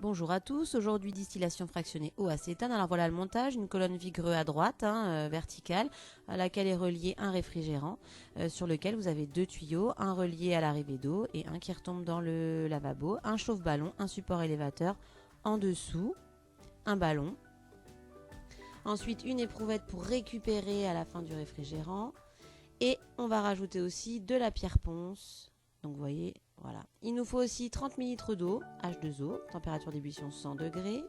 Bonjour à tous, aujourd'hui distillation fractionnée eau acétone. Alors voilà le montage, une colonne vigreux à droite, verticale, à laquelle est relié un réfrigérant, sur lequel vous avez deux tuyaux, un relié à l'arrivée d'eau et un qui retombe dans le lavabo, un chauffe-ballon, un support élévateur en dessous, un ballon. Ensuite une éprouvette pour récupérer à la fin du réfrigérant et on va rajouter aussi de la pierre ponce. Donc vous voyez, voilà. Il nous faut aussi 30 ml d'eau, H2O, température d'ébullition 100 degrés,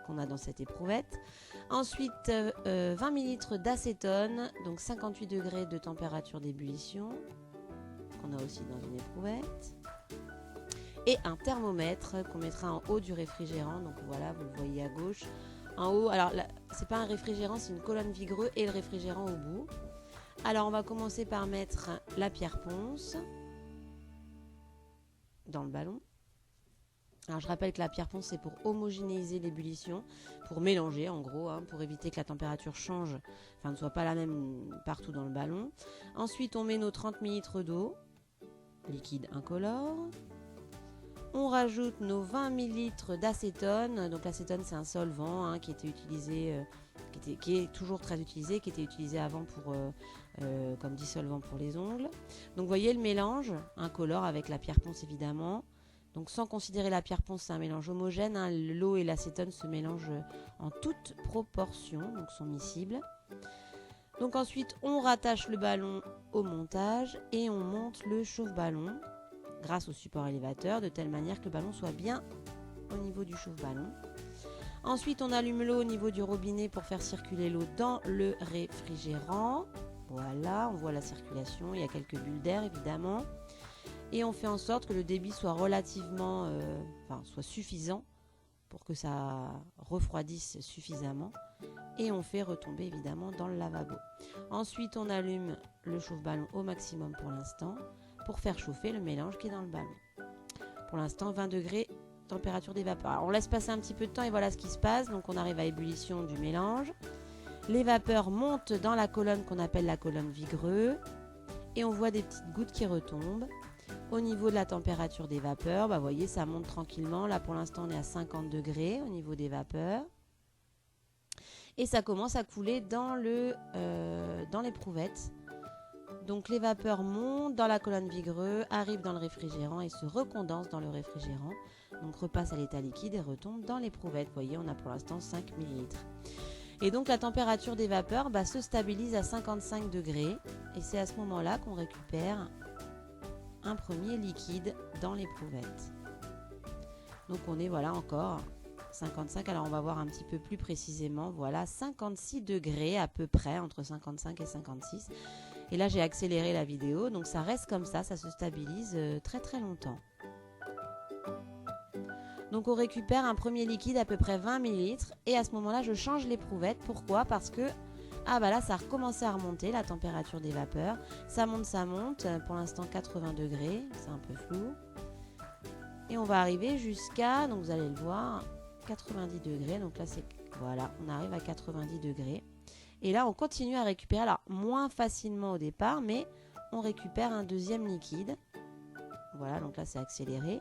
qu'on a dans cette éprouvette. Ensuite, 20 ml d'acétone, donc 58 degrés de température d'ébullition, qu'on a aussi dans une éprouvette. Et un thermomètre qu'on mettra en haut du réfrigérant, donc voilà, vous le voyez à gauche. En haut, alors c'est pas un réfrigérant, c'est une colonne vigreux et le réfrigérant au bout. Alors on va commencer par mettre la pierre ponce dans le ballon. Alors je rappelle que la pierre ponce c'est pour homogénéiser l'ébullition, pour mélanger en gros, pour éviter que la température change, enfin ne soit pas la même partout dans le ballon. Ensuite on met nos 30 ml d'eau, liquide incolore. On rajoute nos 20 ml d'acétone. Donc l'acétone c'est un solvant qui était utilisé, qui est toujours très utilisé, qui était utilisé avant pour comme dissolvant pour les ongles. Donc vous voyez le mélange incolore avec la pierre ponce évidemment. Donc sans considérer la pierre ponce, c'est un mélange homogène. L'eau et l'acétone se mélangent en toute proportion, donc sont miscibles. Donc ensuite on rattache le ballon au montage et on monte le chauffe-ballon grâce au support élévateur de telle manière que le ballon soit bien au niveau du chauffe-ballon. Ensuite on allume l'eau au niveau du robinet pour faire circuler l'eau dans le réfrigérant. Voilà, on voit la circulation, il y a quelques bulles d'air évidemment. Et on fait en sorte que le débit soit relativement, soit suffisant pour que ça refroidisse suffisamment. Et on fait retomber évidemment dans le lavabo. Ensuite on allume le chauffe-ballon au maximum pour l'instant pour faire chauffer le mélange qui est dans le ballon. Pour l'instant 20 degrés, température des vapeurs. Alors, on laisse passer un petit peu de temps et voilà ce qui se passe. Donc on arrive à ébullition du mélange. Les vapeurs montent dans la colonne qu'on appelle la colonne vigreux et on voit des petites gouttes qui retombent. Au niveau de la température des vapeurs, vous voyez ça monte tranquillement. Là pour l'instant on est à 50 degrés au niveau des vapeurs. Et ça commence à couler dans l'éprouvette. Donc les vapeurs montent dans la colonne vigreux, arrivent dans le réfrigérant et se recondensent dans le réfrigérant. Donc repassent à l'état liquide et retombent dans l'éprouvette. Vous voyez on a pour l'instant 5 ml. Et donc la température des vapeurs se stabilise à 55 degrés. Et c'est à ce moment-là qu'on récupère un premier liquide dans l'éprouvette. Donc on est voilà encore 55, alors on va voir un petit peu plus précisément, voilà 56 degrés à peu près, entre 55 et 56. Et là j'ai accéléré la vidéo, donc ça reste comme ça se stabilise très très longtemps. Donc on récupère un premier liquide à peu près 20 ml et à ce moment-là je change l'éprouvette. Pourquoi? Parce que là ça a recommencé à remonter la température des vapeurs. Ça monte, pour l'instant 80 degrés, c'est un peu flou. Et on va arriver jusqu'à, donc vous allez le voir, 90 degrés. Donc là c'est, voilà, on arrive à 90 degrés. Et là on continue à récupérer, alors moins facilement au départ, mais on récupère un deuxième liquide. Voilà, donc là c'est accéléré.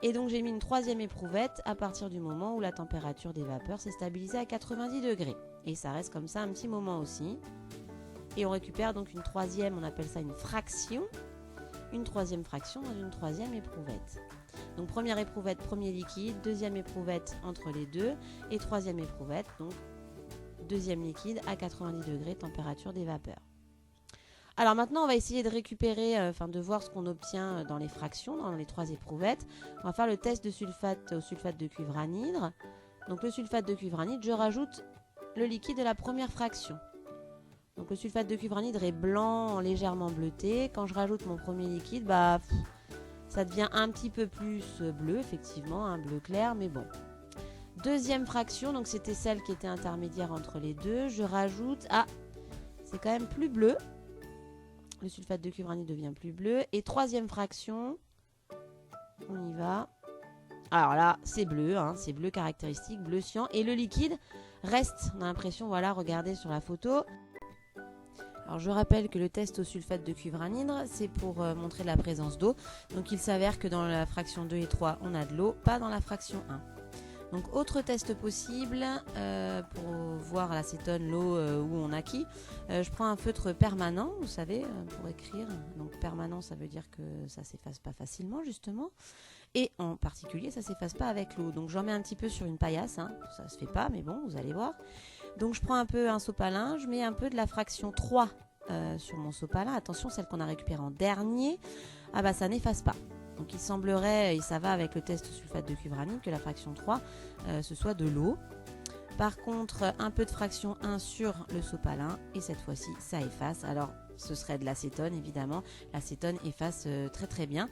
Et donc j'ai mis une troisième éprouvette à partir du moment où la température des vapeurs s'est stabilisée à 90 degrés. Et ça reste comme ça un petit moment aussi. Et on récupère donc une troisième, on appelle ça une fraction. Une troisième fraction dans une troisième éprouvette. Donc première éprouvette, premier liquide, deuxième éprouvette entre les deux. Et troisième éprouvette, donc deuxième liquide à 90 degrés, température des vapeurs. Alors maintenant, on va essayer de récupérer, de voir ce qu'on obtient dans les fractions, dans les trois éprouvettes. On va faire le test de sulfate au sulfate de cuivre anhydre. Donc le sulfate de cuivre anhydre, je rajoute le liquide de la première fraction. Donc le sulfate de cuivre anhydre est blanc, légèrement bleuté. Quand je rajoute mon premier liquide, ça devient un petit peu plus bleu, effectivement, un bleu clair, mais bon. Deuxième fraction, donc c'était celle qui était intermédiaire entre les deux. Je rajoute, c'est quand même plus bleu. Le sulfate de cuivre anhydre devient plus bleu. Et troisième fraction, on y va. Alors là, c'est bleu, c'est bleu caractéristique, bleu cyan. Et le liquide reste, on a l'impression, voilà, regardez sur la photo. Alors je rappelle que le test au sulfate de cuivre anhydre, c'est pour montrer la présence d'eau. Donc il s'avère que dans la fraction 2 et 3, on a de l'eau, pas dans la fraction 1. Donc autre test possible pour voir l'acétone, l'eau où on acquis. Je prends un feutre permanent, vous savez, pour écrire. Donc permanent, ça veut dire que ça s'efface pas facilement justement. Et en particulier, ça s'efface pas avec l'eau. Donc j'en mets un petit peu sur une paillasse, hein. Ça se fait pas, mais bon, vous allez voir. Donc je prends un peu un sopalin, je mets un peu de la fraction 3 sur mon sopalin. Attention, celle qu'on a récupérée en dernier, ah bah ça n'efface pas. Donc il semblerait, et ça va avec le test sulfate de cuivranyle, que la fraction 3 ce soit de l'eau. Par contre, un peu de fraction 1 sur le sopalin, et cette fois-ci ça efface. Alors ce serait de l'acétone évidemment, l'acétone efface très très bien.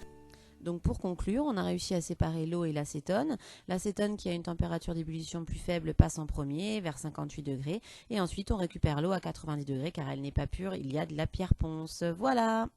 Donc pour conclure, on a réussi à séparer l'eau et l'acétone. L'acétone qui a une température d'ébullition plus faible passe en premier, vers 58 degrés. Et ensuite on récupère l'eau à 90 degrés car elle n'est pas pure, il y a de la pierre ponce. Voilà!